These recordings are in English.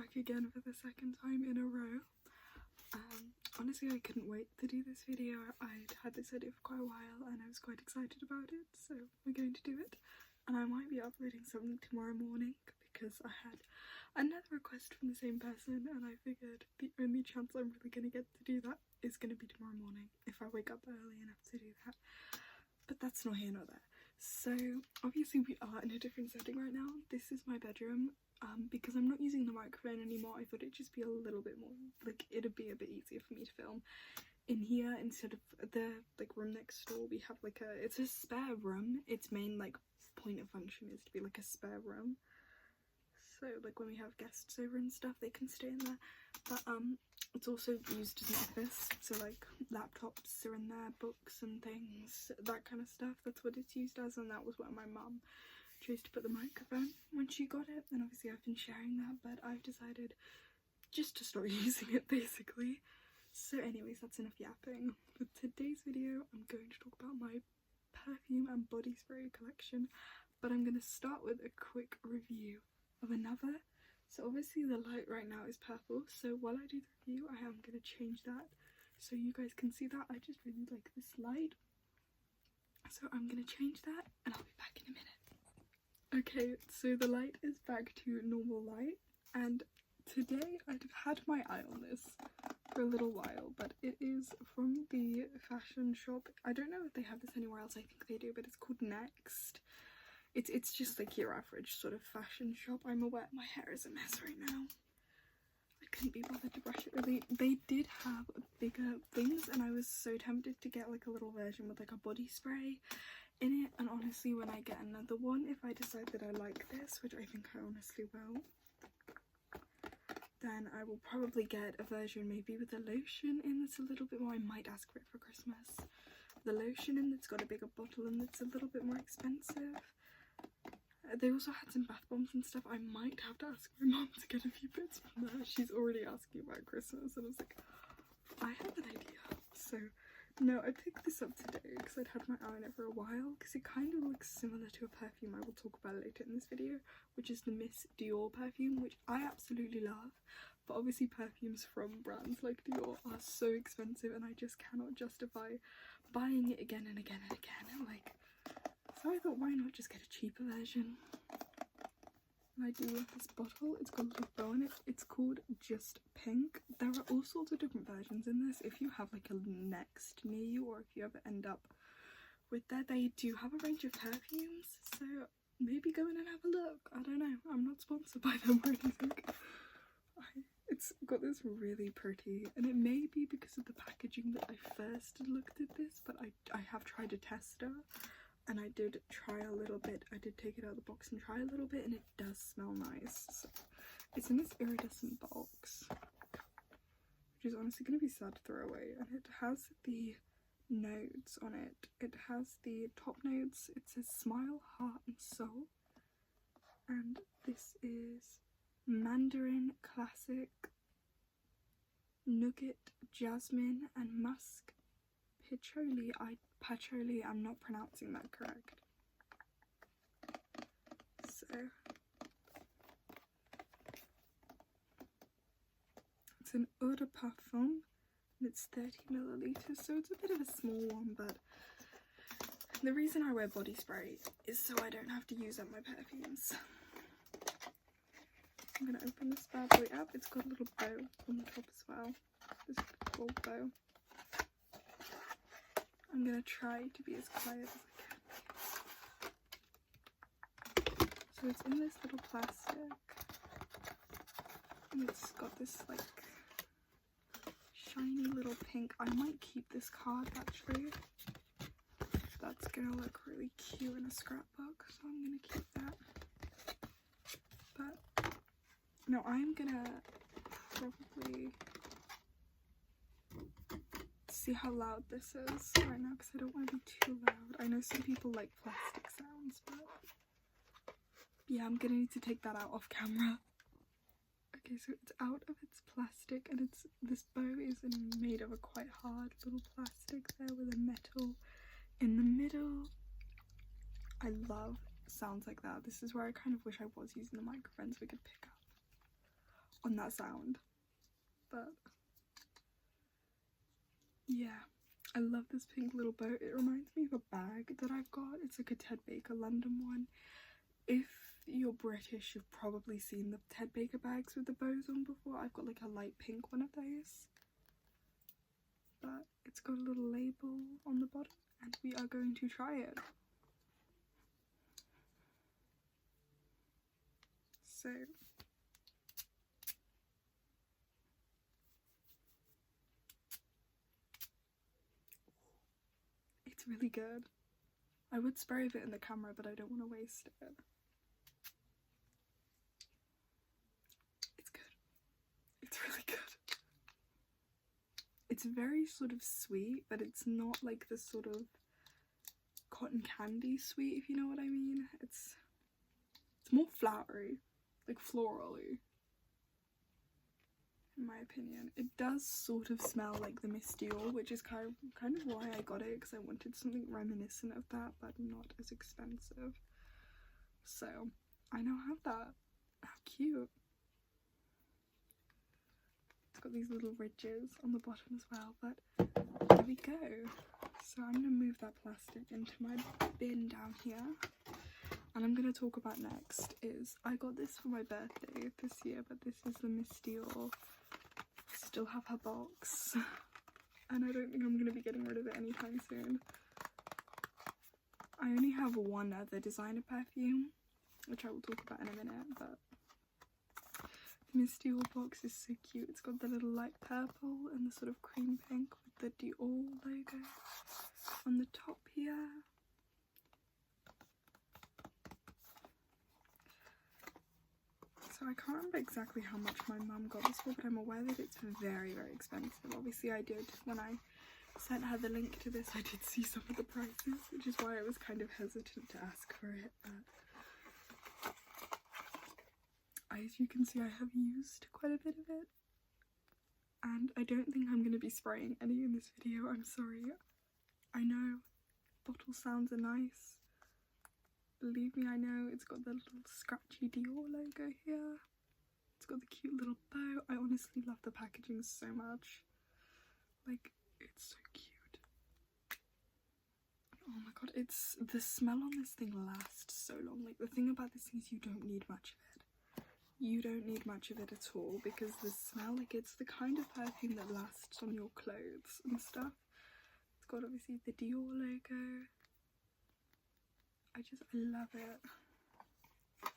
back again for the second time in a row. Honestly, I couldn't wait to do this video. I'd had this idea for quite a while and I was quite excited about it, so we're going to do it. And I might be uploading something tomorrow morning because I had another request from the same person, and I figured the only chance I'm really going to get to do that is going to be tomorrow morning if I wake up early enough to do that. But that's not here nor there. So obviously we are in a different setting right now. This is my bedroom. Because I'm not using the microphone anymore, I thought it'd just be a little bit more, like, it'd be a bit easier for me to film in here instead of the, like, room next door. We have, like, it's a spare room. Its main, like, point of function is to be, like, a spare room. So, like, when we have guests over and stuff, they can stay in there. But, it's also used as an office, so, like, laptops are in there, books and things, that kind of stuff. That's what it's used as, and that was where my mum chose to put the microphone when she got it, and obviously I've been sharing that, but I've decided just to start using it, basically. So anyways, that's enough yapping. For today's video, I'm going to talk about my perfume and body spray collection, but I'm going to start with a quick review of another. So obviously the light right now is purple, so while I do the review, I am going to change that so you guys can see that. I just really like this light, so I'm going to change that and I'll be back in a minute. Okay, so the light is back to normal light, and today I've had my eye on this for a little while, but it is from the fashion shop. I don't know if they have this anywhere else, I think they do, but it's called Next. It's just like your average sort of fashion shop. I'm aware my hair is a mess right now. I couldn't be bothered to brush it really. They did have bigger things, and I was so tempted to get like a little version with like a body spray in it, and honestly when I get another one, if I decide that I like this, which I think I honestly will, then I will probably get a version maybe with a lotion in that's a little bit more. I might ask for it for Christmas. The lotion in that's got a bigger bottle and that's a little bit more expensive. They also had some bath bombs and stuff. I might have to ask my mum to get a few bits from there. She's already asking about Christmas, and I was like, I have an idea. So no, I picked this up today because I'd had my eye on it for a while, because it kind of looks similar to a perfume I will talk about later in this video, which is the Miss Dior perfume, which I absolutely love. But obviously perfumes from brands like Dior are so expensive, and I just cannot justify buying it again and again and again. Like, so I thought, why not just get a cheaper version? And I do love this bottle. It's got a little bow on it. It's called Just Pink. There are all sorts of different versions in this. If you have like a Next near you, or if you ever end up with that, they do have a range of perfumes, so maybe go in and have a look. I don't know, I'm not sponsored by them or anything. It's got this really pretty, and it may be because of the packaging that I first looked at this, but I have tried a tester. And I did try a little bit. I did take it out of the box and try a little bit, and it does smell nice. So it's in this iridescent box, which is honestly going to be sad to throw away. And it has the notes on it. It has the top notes. It says smile, heart and soul. And this is Mandarin Classic, Nougat, Jasmine and Musk Patchouli. I'm not pronouncing that correct. So it's an eau de parfum, and it's 30 milliliters, so it's a bit of a small one, but the reason I wear body spray is so I don't have to use up my perfumes. I'm gonna open this bad boy up. It's got a little bow on the top as well, this gold bow. I'm gonna try to be as quiet as I can. So it's in this little plastic, and it's got this like shiny little pink. I might keep this card actually. That's gonna look really cute in a scrapbook, so I'm gonna keep that. But no, I'm gonna probably see how loud this is right now, because I don't want to be too loud. I know some people like plastic sounds, but yeah, I'm gonna need to take that out off camera. Okay, so it's out of its plastic, and this bow is made of a quite hard little plastic there with a metal in the middle. I love sounds like that. This is where I kind of wish I was using the microphone so we could pick up on that sound. But yeah, I love this pink little bow. It reminds me of a bag that I've got. It's like a Ted Baker London one. If you're British, you've probably seen the Ted Baker bags with the bows on before. I've got like a light pink one of those, but it's got a little label on the bottom and we are going to try it. So it's really good. I would spray a bit in the camera, but I don't want to waste it. It's good. It's really good. It's very sort of sweet, but it's not like the sort of cotton candy sweet, if you know what I mean. It's more flowery, like florally, in my opinion. It does sort of smell like the Miss Dior, which is kind of why I got it, because I wanted something reminiscent of that, but not as expensive. So I now have that. How cute. It's got these little ridges on the bottom as well, but there we go. So I'm gonna move that plastic into my bin down here. And I'm going to talk about next is, I got this for my birthday this year, but this is the Miss Dior. I still have her box, and I don't think I'm going to be getting rid of it anytime soon. I only have one other designer perfume, which I will talk about in a minute, but the Miss Dior box is so cute. It's got the little light purple and the sort of cream pink with the Dior logo on the top here. So I can't remember exactly how much my mum got this for, but I'm aware that it's very, very expensive. Obviously I did, when I sent her the link to this, I did see some of the prices, which is why I was kind of hesitant to ask for it. But as you can see, I have used quite a bit of it. And I don't think I'm going to be spraying any in this video, I'm sorry. I know, bottle sounds are nice. Believe me, I know. It's got the little scratchy Dior logo here. It's got the cute little bow. I honestly love the packaging so much. Like, it's so cute. Oh my god, it's, the smell on this thing lasts so long. Like, the thing about this thing is you don't need much of it. You don't need much of it at all, because the smell, like, it's the kind of perfume that lasts on your clothes and stuff. It's got obviously the Dior logo. I love it.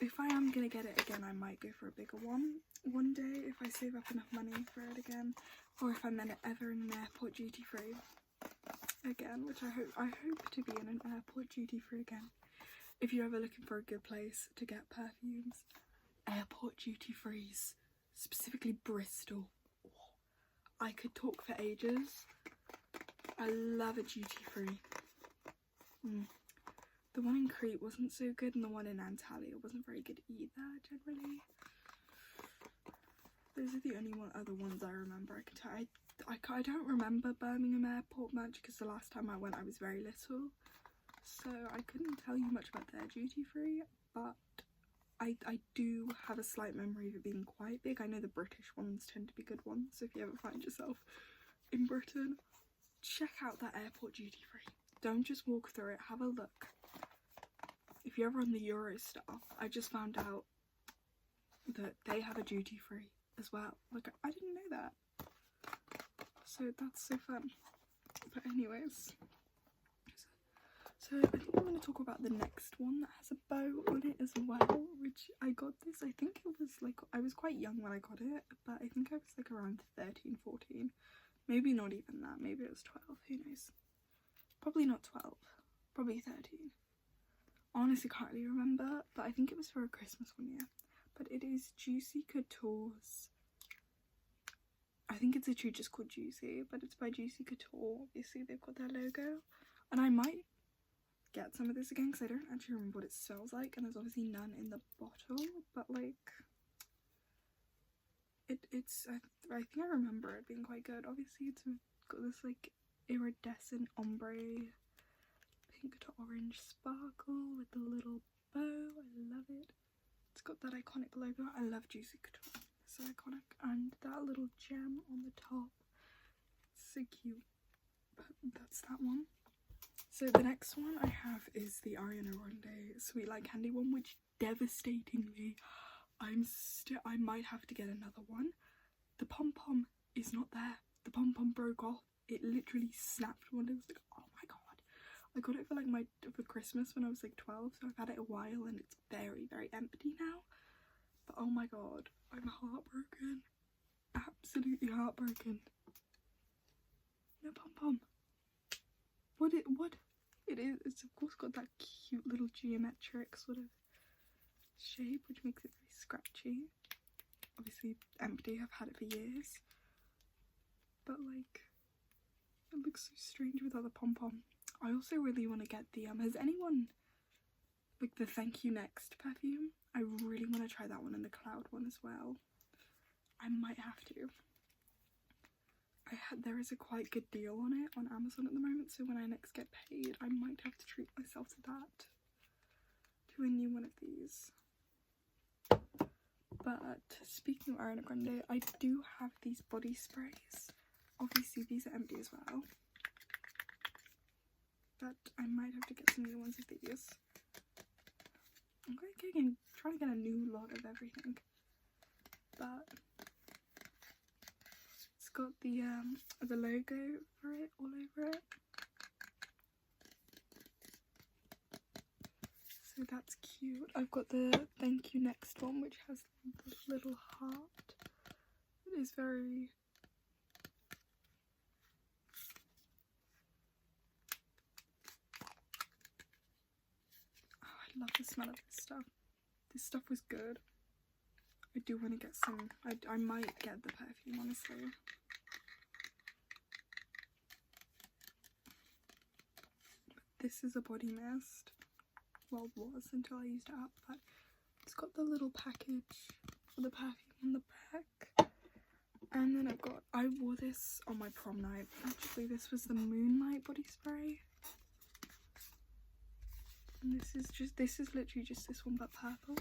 If I am gonna get it again, I might go for a bigger one day if I save up enough money for it again, or if I'm ever in an airport duty free again, which I hope to be in an airport duty free again. If you're ever looking for a good place to get perfumes, airport duty frees, specifically Bristol. I could talk for ages. I love a duty free. The one in Crete wasn't so good, and the one in Antalya wasn't very good either, generally. Those are the only other ones I remember. I can tell. I don't remember Birmingham Airport much, because the last time I went I was very little, so I couldn't tell you much about their duty free, but I do have a slight memory of it being quite big. I know the British ones tend to be good ones, so if you ever find yourself in Britain, check out that airport duty free. Don't just walk through it, have a look. If you're ever on the Eurostar, I just found out that they have a duty free as well. Like, I didn't know that. So that's so fun. But anyways, so I think I'm going to talk about the next one that has a bow on it as well, which I got this, I think it was like, I was quite young when I got it, but I think I was like around 13, 14. Maybe not even that, maybe it was 12, who knows. Probably not 12, probably 13. Honestly can't really remember, but I think it was for a Christmas one year. But it is Juicy Couture's, I think it's literally just called Juicy, but it's by Juicy Couture. Obviously they've got their logo, and I might get some of this again because I don't actually remember what it smells like, and there's obviously none in the bottle, but like it's I think I remember it being quite good. Obviously it's got this like iridescent ombre pink to orange sparkle with the little bow. I love it. It's got that iconic logo. I love Juicy Couture, it's so iconic, and that little gem on the top, so cute. But that's that one. So the next one I have is the Ariana Grande Sweet Like Candy one, which devastatingly I might have to get another one. The pom-pom is not there. The pom-pom broke off. It literally snapped one day. I was like, oh my god. I got it for Christmas when I was like 12, so I've had it a while and it's very, very empty now. But oh my god, I'm heartbroken. Absolutely heartbroken. No pom-pom. What it is, it's of course got that cute little geometric sort of shape, which makes it very scratchy. Obviously empty, I've had it for years. But like, it looks so strange without the pom-pom. I also really want to get the, has anyone, like the Thank You Next perfume? I really want to try that one and the Cloud one as well. I might have to. There is a quite good deal on it on Amazon at the moment, so when I next get paid, I might have to treat myself to that. To a new one of these. But speaking of Ariana Grande, I do have these body sprays. Obviously these are empty as well. But I might have to get some new ones of these. I'm trying to get a new lot of everything. But it's got the logo for it all over it. So that's cute. I've got the Thank You Next one, which has this little heart. It is very... Oh, I love the smell of this stuff. This stuff was good. I do want to get some. I might get the perfume, honestly. But this is a body mist. Well, it was until I used it up, but it's got the little package for the perfume on the back. And then I wore this on my prom night. Actually, this was the Moonlight body spray. And this is literally just this one but purple.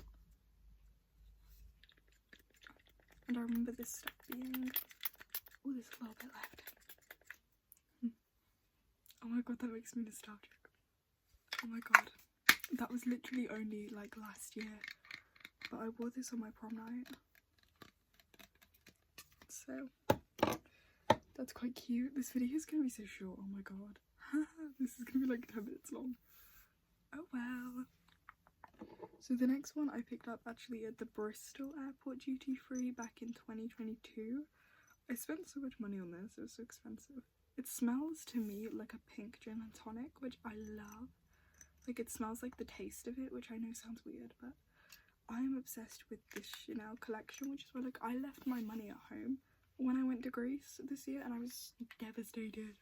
And I remember this stuff being, oh, there's a little bit left. Oh my god, that makes me nostalgic. Oh my god. That was literally only like last year, but I wore this on my prom night. So, that's quite cute. This video is gonna be so short, oh my god. This is gonna be like 10 minutes long. Oh well. So the next one I picked up actually at the Bristol Airport duty free back in 2022. I spent so much money on this, it was so expensive. It smells to me like a pink gin and tonic, which I love. Like, it smells like the taste of it, which I know sounds weird, but I'm obsessed with this Chanel collection, which is why, like, I left my money at home when I went to Greece this year, and I was devastated.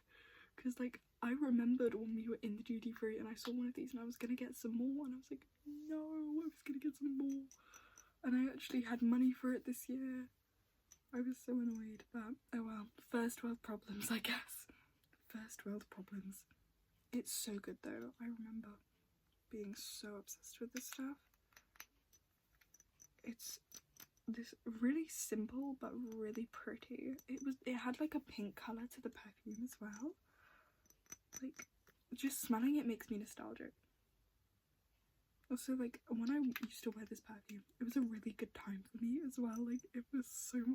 Because, like, I remembered when we were in the duty free and I saw one of these and I was gonna get some more, and I was like, no, I was gonna get some more. And I actually had money for it this year. I was so annoyed, but oh well. First world problems, I guess. First world problems. It's so good though. I remember being so obsessed with this stuff. It's this really simple but really pretty. It had like a pink colour to the perfume as well. Like, just smelling it makes me nostalgic. Also, like, when I used to wear this perfume, it was a really good time for me as well. Like, it was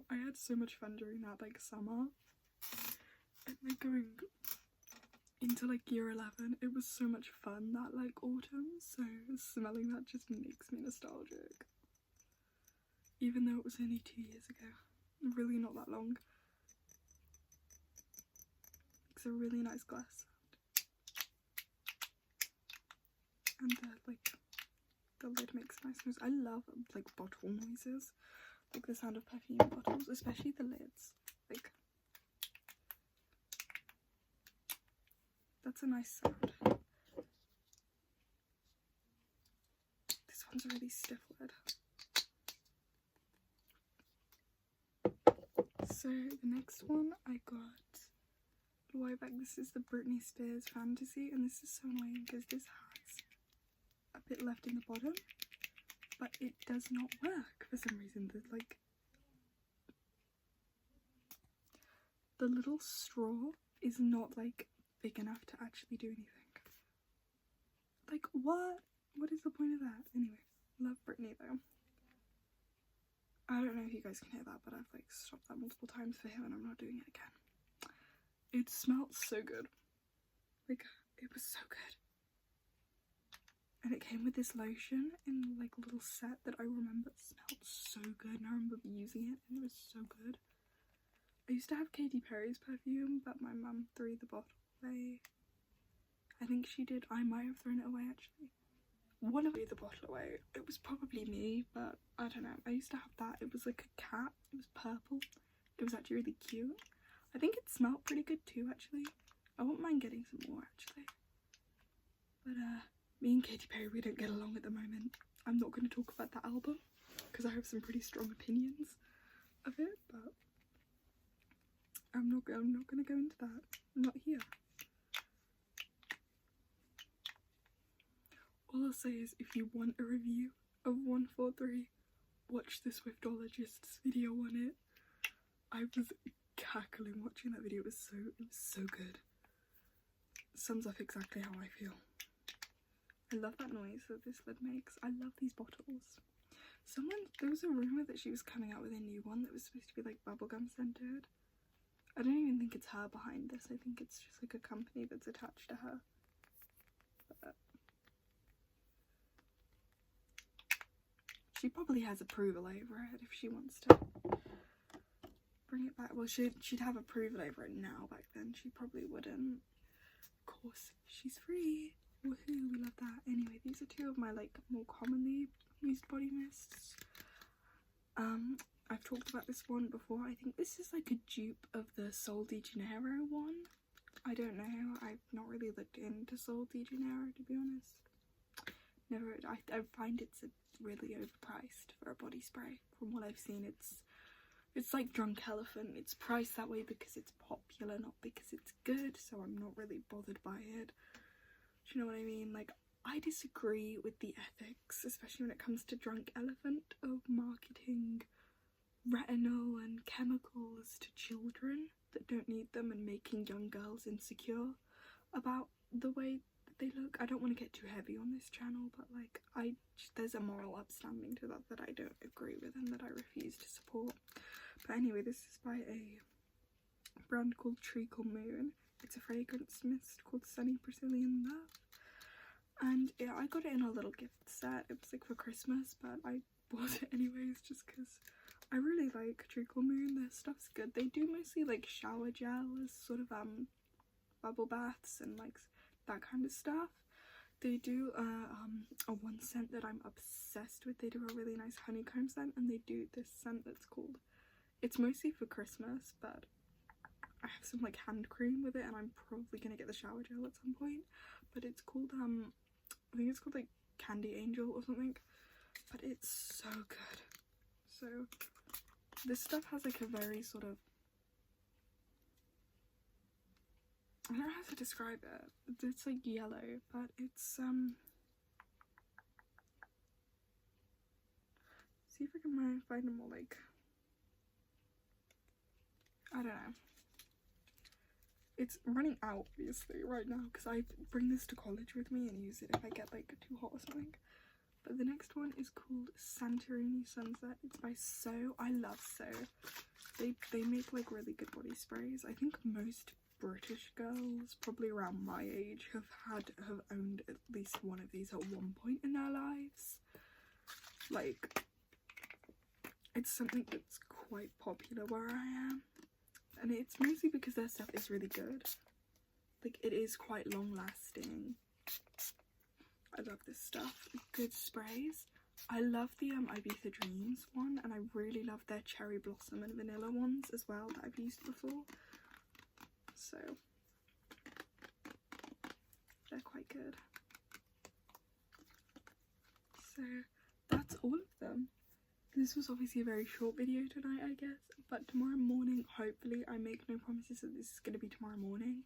I had so much fun during that, like, summer. And, like, going into, like, year 11, it was so much fun that, like, autumn. So, smelling that just makes me nostalgic. Even though it was only 2 years ago. Really not that long. It's a really nice glass. And the lid makes nice noise. I love like bottle noises, like the sound of perfume bottles, especially the lids. Like, that's a nice sound. This one's a really stiff lid. So the next one I got a while back. This is the Britney Spears Fantasy, and this is so annoying because this has a bit left in the bottom, but it does not work for some reason. The little straw is not like big enough to actually do anything. Like, what is the point of that? Anyway, love Brittany though. I don't know if you guys can hear that, but I've like stopped that multiple times for him and I'm not doing it again. It smelled so good. Like, it was so good. And it came with this lotion in like a little set that I remember smelled so good, and I remember using it and it was so good. I used to have Katy Perry's perfume, but my mum threw the bottle away. I think she did. I might have thrown it away actually. One of threw the bottle away. It was probably me, but I don't know. I used to have that. It was like a cat. It was purple. It was actually really cute. I think it smelled pretty good too actually. I wouldn't mind getting some more actually. But me and Katy Perry, we don't get along at the moment. I'm not going to talk about that album because I have some pretty strong opinions of it, but I'm not going to go into that. I'm not here. All I'll say is, if you want a review of 143, watch the Swiftologist's video on it. I was cackling watching that video. It was so good. Sums up exactly how I feel. I love that noise that this lid makes. I love these bottles. There was a rumour that she was coming out with a new one that was supposed to be like bubblegum scented. I don't even think it's her behind this. I think it's just like a company that's attached to her. But she probably has approval over it if she wants to bring it back. Well, she'd have approval over it now. Back then she probably wouldn't. Of course, she's free. Woohoo, we love that. Anyway, these are two of my like more commonly used body mists. I've talked about this one before. I think this is like a dupe of the Sol de Janeiro one. I don't know. I've not really looked into Sol de Janeiro, to be honest. I find it's really overpriced for a body spray. From what I've seen, it's like Drunk Elephant. It's priced that way because it's popular, not because it's good. So I'm not really bothered by it. Do you know what I mean? Like, I disagree with the ethics, especially when it comes to Drunk Elephant, of marketing retinol and chemicals to children that don't need them and making young girls insecure about the way that they look. I don't want to get too heavy on this channel, but like, there's a moral upstanding to that I don't agree with and that I refuse to support. But anyway, this is by a brand called Treacle Moon. It's a fragrance mist called Sunny Brazilian Love. And yeah, I got it in a little gift set. It was like for Christmas, but I bought it anyways just because I really like Treacle Moon. Their stuff's good. They do mostly like shower gels, sort of bubble baths and like that kind of stuff. They do a one scent that I'm obsessed with. They do a really nice honeycomb scent, and they do this scent that's called, it's mostly for Christmas, but I have some like hand cream with it, and I'm probably gonna get the shower gel at some point. But it's called I think it's called like Candy Angel or something. But it's so good. So this stuff has like a very sort of, I don't know how to describe it. It's like yellow, but it's see if I can find a more like, I don't know. It's running out obviously right now because I bring this to college with me and use it if I get like too hot or something. But the next one is called Santorini Sunset. It's by So. I love So. They make like really good body sprays. I think most British girls probably around my age have owned at least one of these at one point in their lives. Like, it's something that's quite popular where I am. And it's mostly because their stuff is really good. Like, it is quite long lasting. I love this stuff. Good sprays. I love the Ibiza Dreams one, and I really love their Cherry Blossom and Vanilla ones as well that I've used before. So they're quite good. So that's all of them. This was obviously a very short video tonight, I guess, but tomorrow morning, hopefully, I make no promises that this is going to be tomorrow morning.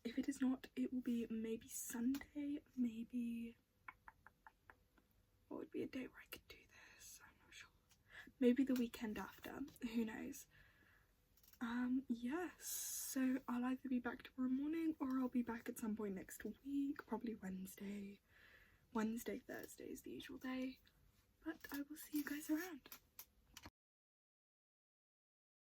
If it is not, it will be maybe Sunday, maybe, what would be a day where I could do maybe the weekend after, who knows. Yes, so I'll either be back tomorrow morning or I'll be back at some point next week, probably Wednesday. Thursday is the usual day, but I will see you guys around.